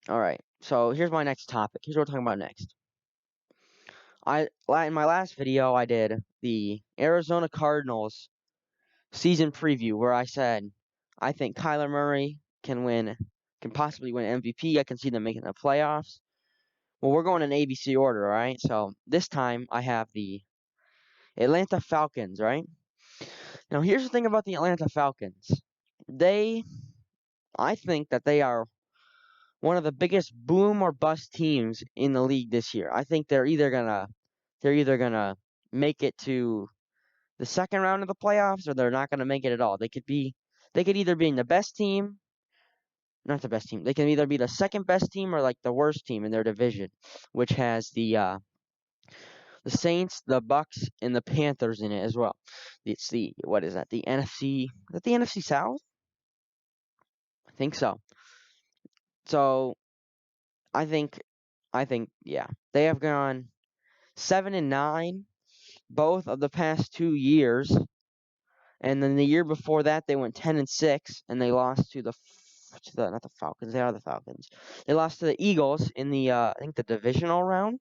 All right. So here's my next topic. Here's what we're talking about next. In my last video, I did the Arizona Cardinals season preview where I said I think Kyler Murray can possibly win MVP. I can see them making the playoffs. Well, we're going in ABC order, all right? So this time I have the Atlanta Falcons, right? Now here's the thing about the Atlanta Falcons. They, I think that they are one of the biggest boom or bust teams in the league this year. I think they're either gonna make it to the second round of the playoffs or they're not gonna make it at all. They could either be in the best team, not the best team. They can either be the second best team or like the worst team in their division, which has the Saints, the Bucks, and the Panthers in it as well. It's the what is that? The NFC? Is that the NFC South? I think so. So I think yeah, they have gone 7-9 both of the past 2 years, and then the year before that they went 10-6, and they lost to the not the Falcons. They are the Falcons. They lost to the Eagles in the I think the divisional round,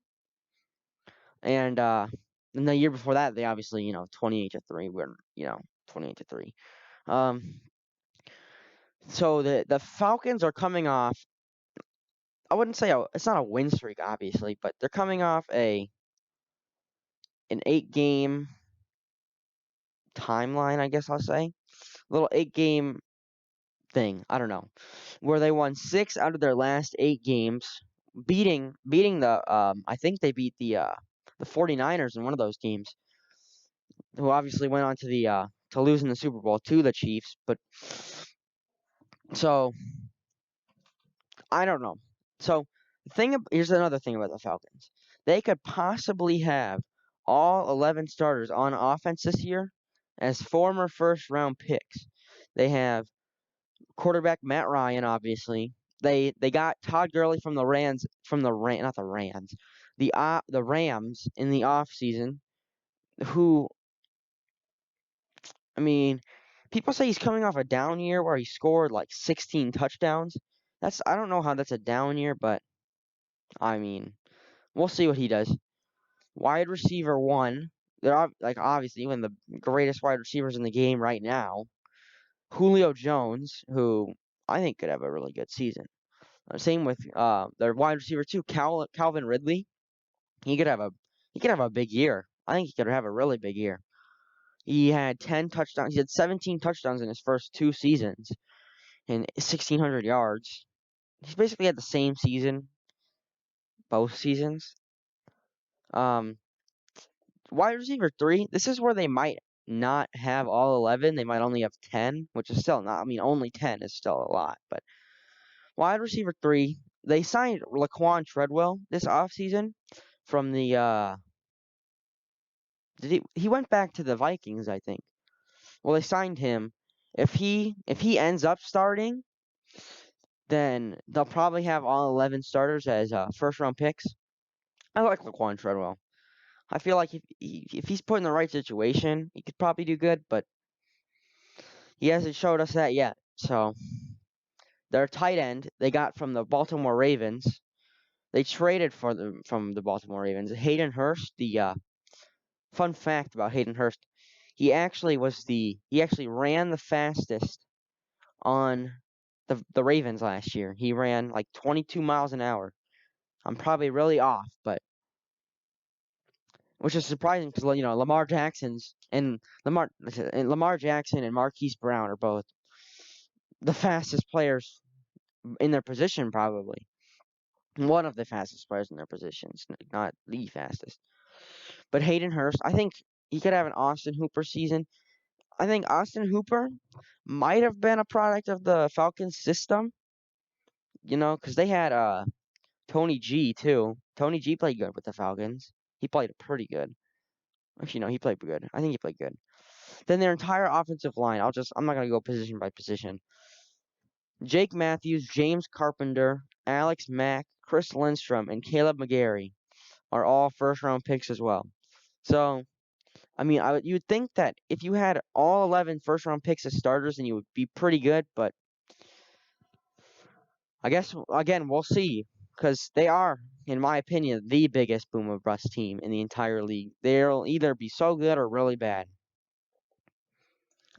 and then the year before that they obviously 28-3. We're 28-3. Um, so the Falcons are coming off. I wouldn't say it's not a win streak, obviously, but they're coming off an 8 game timeline, I guess I'll say. A little 8 game thing. I don't know. Where they won 6 out of their last 8 games, beating the I think they beat the 49ers in one of those games, who obviously went on to lose in the Super Bowl to the Chiefs. But so I don't know. So here's another thing about the Falcons. They could possibly have all 11 starters on offense this year as former first round picks. They have quarterback Matt Ryan, obviously. They got Todd Gurley from the Rams not the Rams, the Rams in the offseason, who I mean, people say he's coming off a down year where he scored like 16 touchdowns. I don't know how that's a down year, but I mean, we'll see what he does. Wide receiver one, like obviously one of the greatest wide receivers in the game right now, Julio Jones, who I think could have a really good season. Same with their wide receiver too, Calvin Ridley. He could have a he could have a big year. I think he could have a really big year. He had 10 touchdowns. He had 17 touchdowns in his first 2 seasons and 1,600 yards. He's basically had the same season both seasons. Um, Wide receiver three. This is where they might not have all 11. They might only have 10, which is still not. I mean, only 10 is still a lot. But wide receiver three, they signed Laquan Treadwell this offseason from the he went back to the Vikings, I think. Well, they signed him. If he ends up starting, then they'll probably have all 11 starters as first round picks. I like Laquan Treadwell. I feel like if he's put in the right situation, he could probably do good, but he hasn't showed us that yet. So their tight end they got from the Baltimore Ravens. They traded from the Baltimore Ravens. Hayden Hurst. The fun fact about Hayden Hurst, he actually ran the fastest on the Ravens last year. He ran like 22 miles an hour. I'm probably really off, but which is surprising because Lamar Jackson and Marquise Brown are both the fastest players in their position, probably one of the fastest players in their positions, not the fastest. But Hayden Hurst, I think he could have an Austin Hooper season. I think Austin Hooper might have been a product of the Falcons system, because they had Tony G too. Tony G played good with the Falcons. He played pretty good. Actually, no, he played good. I think he played good. Then their entire offensive line, I'm not gonna go position by position. Jake Matthews, James Carpenter, Alex Mack, Chris Lindstrom, and Caleb McGarry are all first round picks as well. So, I mean, you'd think that if you had all 11 first round picks as starters, then you would be pretty good, but I guess again we'll see because they are, in my opinion, the biggest boom or bust team in the entire league. They'll either be so good or really bad.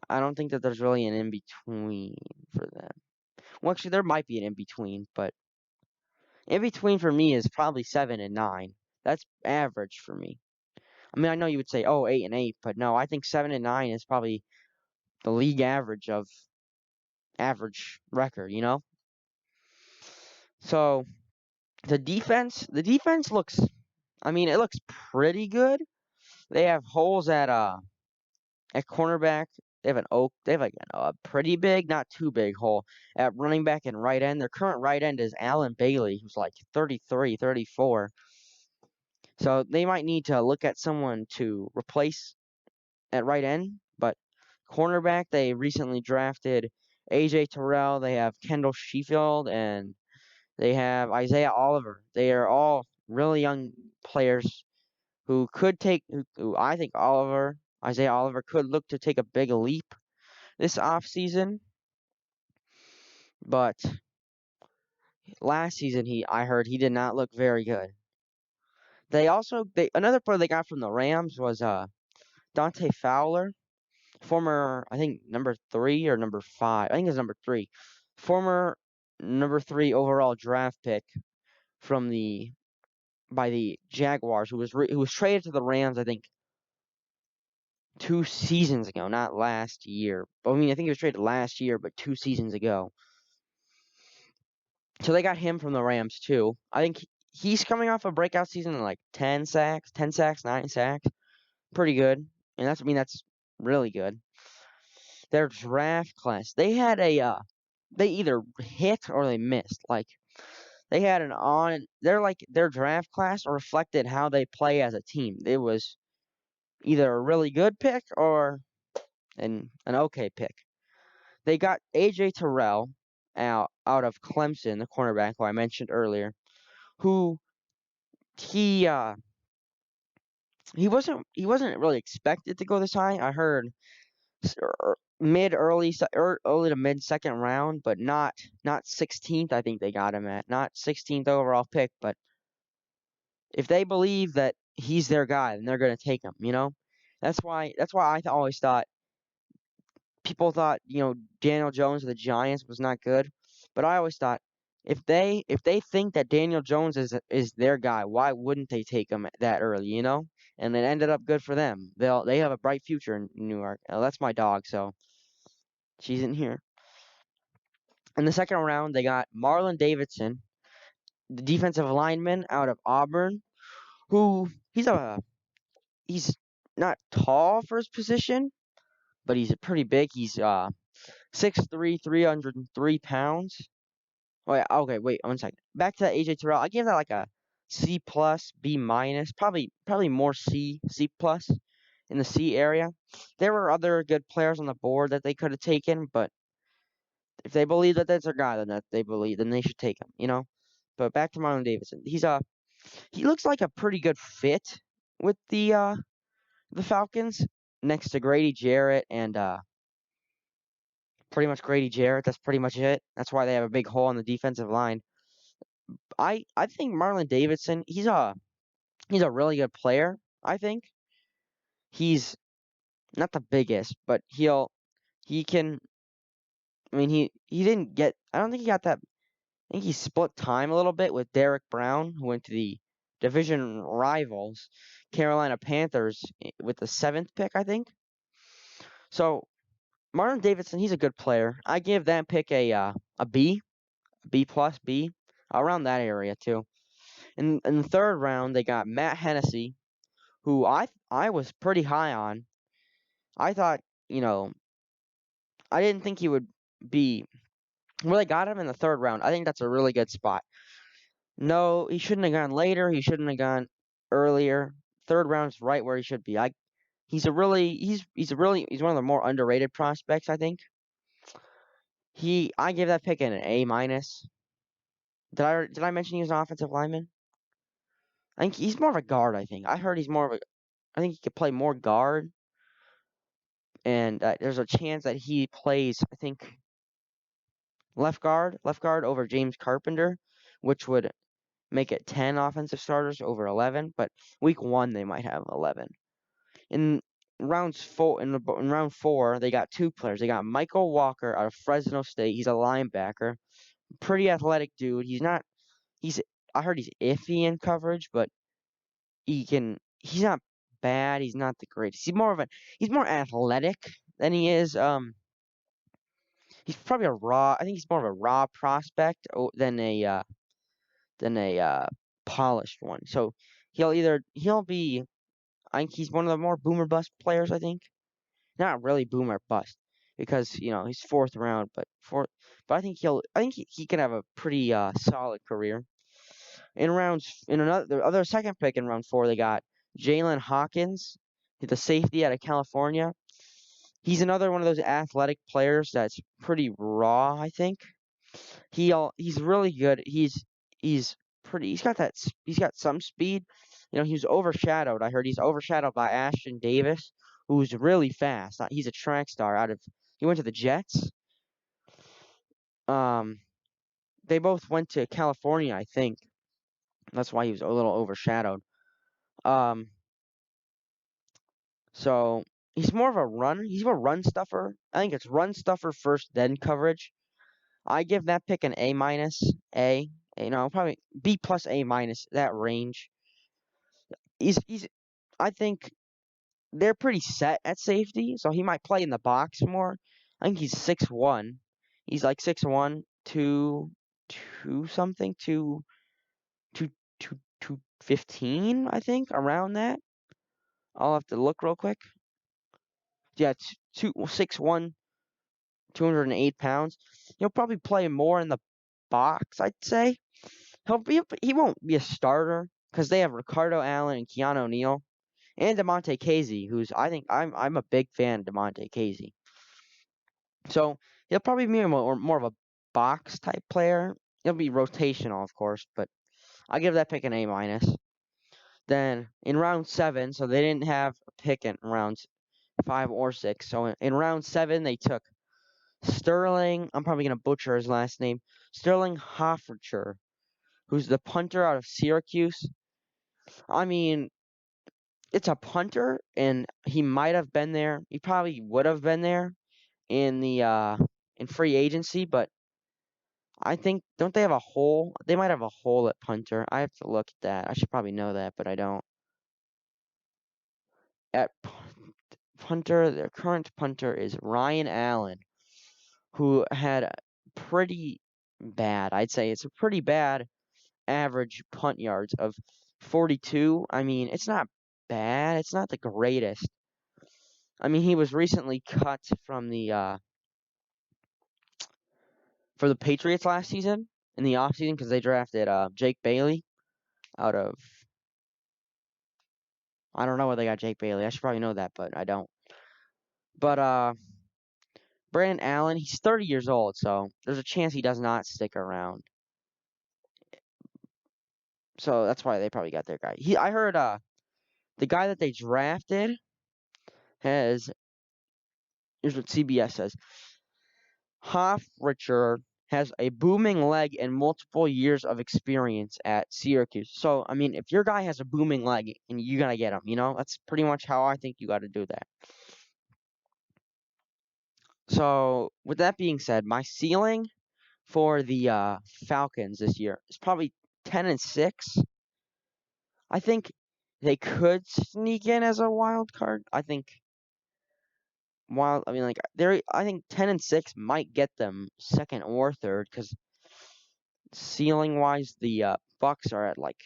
I don't think that there's really an in between for them. Well, actually, there might be an in between, but in between for me is probably 7 and 9. That's average for me. I mean, I know you would say, oh, 8 and 8, but no, I think 7 and 9 is probably the league average of average record. So the defense looks. I mean, it looks pretty good. They have holes at cornerback. They have like a pretty big, not too big hole at running back and right end. Their current right end is Alan Bailey, who's like 33, 34. So they might need to look at someone to replace at right end. But cornerback, they recently drafted AJ Terrell. They have Kendall Sheffield and they have Isaiah Oliver. They are all really young players who could who I think Isaiah Oliver could look to take a big leap this offseason. But last season I heard he did not look very good. They another player they got from the Rams was Dante Fowler, former I think number 3 or number 5. I think it's number 3. Former number 3 overall draft pick from the by the Jaguars who was traded to the Rams I think 2 seasons ago, not last year. I mean, I think he was traded last year, but 2 seasons ago. So they got him from the Rams too. I think he's coming off a breakout season in like 10 sacks, 9 sacks. Pretty good. And that's really good. Their draft class, they either hit or they missed. Like they had their draft class reflected how they play as a team. It was either a really good pick or an okay pick. They got AJ Terrell out of Clemson, the cornerback who I mentioned earlier, who he uh he wasn't really expected to go this high. I heard early to mid second round, but not 16th. I think they got him at not 16th overall pick. But if they believe that he's their guy, then they're gonna take him. That's why always thought people thought, Daniel Jones of the Giants was not good, but I always thought if they think that Daniel Jones is their guy, why wouldn't they take him that early? And it ended up good for them. They have a bright future in New York. That's my dog, so she's in here. In the second round, they got Marlon Davidson, the defensive lineman out of Auburn, who he's not tall for his position, but he's pretty big. He's 6'3", 303 pounds. Oh yeah, okay, wait, 1 second. Back to that AJ Terrell. I gave that like a C plus, B minus, probably more C plus in the C area. There were other good players on the board that they could have taken, but if they believe that that's their guy, then they should take him. But back to Marlon Davidson. He looks like a pretty good fit with the Falcons next to Grady Jarrett and pretty much Grady Jarrett. That's pretty much it. That's why they have a big hole on the defensive line. I think Marlon Davidson, he's a really good player. I think he's not the biggest, but he can. I mean, he didn't get. I don't think he got that. I think he split time a little bit with Derek Brown, who went to the division rivals, Carolina Panthers, with the 7th pick, I think. So Marlon Davidson, he's a good player. I give that pick a B plus, B, around that area too. In the third round, they got Matt Hennessy, who I was pretty high on. I thought, you know, I didn't think he would be. Well, they got him in the third round. I think that's a really good spot. No, he shouldn't have gone later. He shouldn't have gone earlier. Third round's right where he should be. He's one of the more underrated prospects, I think. I gave that pick an A minus. Did I mention he was an offensive lineman? I think he's more of a guard, I think. I think he could play more guard, and there's a chance that he plays, I think, left guard over James Carpenter, which would make it 10 offensive starters over 11. But week 1 they might have 11. In in round 4 they got 2 players. They got Michael Walker out of Fresno State. He's a linebacker, pretty athletic dude. He's I heard he's iffy in coverage, but he's not bad. He's not the greatest. He's more athletic than he is he's probably I think he's more of a raw prospect than a polished one. So he'll be I think he's one of the more boomer bust players, I think. Not really boomer bust because, he's 4th round, but I think he can have a pretty solid career. The other second pick in round 4, they got Jalen Hawkins, the safety out of California. He's another one of those athletic players that's pretty raw, I think. He's really good. He's pretty. He's got some speed. He was overshadowed. I heard he's overshadowed by Ashton Davis, who's really fast. He's a track star he went to the Jets. Um, they both went to California, I think. That's why he was a little overshadowed. Um, so he's a run stuffer. I think it's run stuffer first, then coverage. I give that pick an A minus, probably B plus A minus, that range. He's I think they're pretty set at safety, so he might play in the box more. I think he's 6'1". He's like 6'1", 2 something, 215, I think, around that. I'll have to look real quick. Yeah, 6'1", 208 pounds. He'll probably play more in the box, I'd say. He won't be a starter because they have Ricardo Allen and Keanu O'Neal and DeMonte Casey, who's I'm a big fan of DeMonte Casey. So he'll probably be more of a box type player. He'll be rotational, of course, but I'll give that pick an A minus. Then in round 7, so they didn't have a pick in rounds 5 or 6. So in round 7 they took Sterling. I'm probably gonna butcher his last name. Sterling Hoffercher, who's the punter out of Syracuse. I mean, it's a punter, and he might have been there. He probably would have been there in free agency, but I think don't they have a hole? They might have a hole at punter. I have to look at that. I should probably know that, but I don't. At punter, their current punter is Ryan Allen, who had pretty bad. I'd say it's a pretty bad average punt yards of 42. I mean, it's not bad. It's not the greatest. I mean, he was recently cut from for the Patriots last season in the offseason because they drafted Jake Bailey out of I don't know where they got Jake Bailey. I should probably know that, but I don't. But Brandon Allen, he's 30 years old, so there's a chance he does not stick around. So that's why they probably got their guy. I heard the guy that they drafted has here's what CBS says. Richard has a booming leg and multiple years of experience at Syracuse. So, I mean, if your guy has a booming leg and you gotta get him, that's pretty much how I think you got to do that. So, with that being said, my ceiling for the Falcons this year is probably 10-6. I think they could sneak in as a wild card. I think I think 10-6 might get them second or third because ceiling wise, the Bucks are at like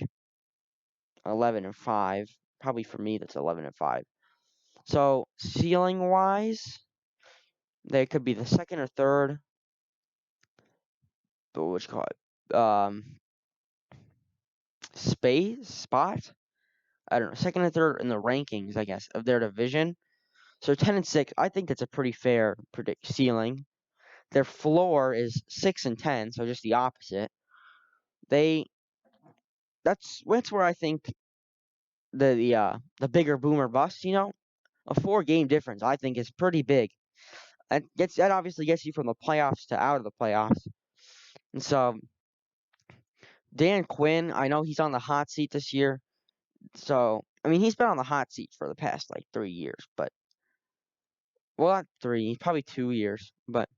11-5. Probably for me, that's 11-5. So ceiling wise, they could be the second or third. But what you call it? Spot. I don't know. Second or third in the rankings, I guess, of their division. So 10-6, I think that's a pretty fair ceiling. Their floor is 6-10, so just the opposite. That's where I think the bigger boomer bust, a 4-game difference I think is pretty big. That obviously gets you from the playoffs to out of the playoffs. And so Dan Quinn, I know he's on the hot seat this year. So I mean, he's been on the hot seat for the past like 3 years, but well, not three, probably 2 years. But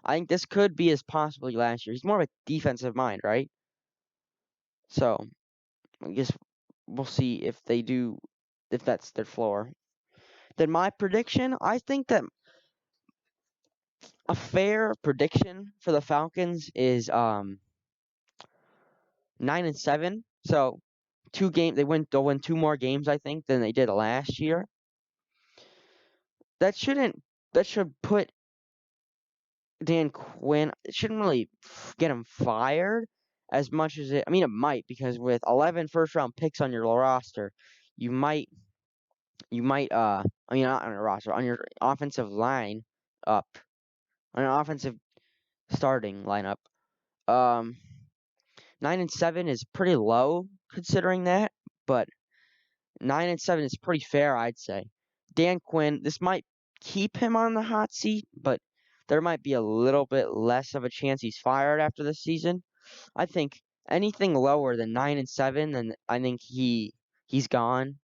I think this could be as possibly last year. He's more of a defensive mind, right? So I guess we'll see if they do, if that's their floor. Then my prediction, I think that a fair prediction for the Falcons is 9-7. So they'll win 2 more games, I think, than they did last year. That shouldn't that should put Dan Quinn, it shouldn't really get him fired as much as it. I mean, it might, because with 11 first-round picks on your roster, you might I mean, not on your roster, on your offensive line up, on your offensive starting lineup. Um, 9-7 is pretty low considering that, but 9-7 is pretty fair, I'd say. Dan Quinn, this might keep him on the hot seat, but there might be a little bit less of a chance he's fired after this season. I think anything lower than 9-7, then I think he's gone.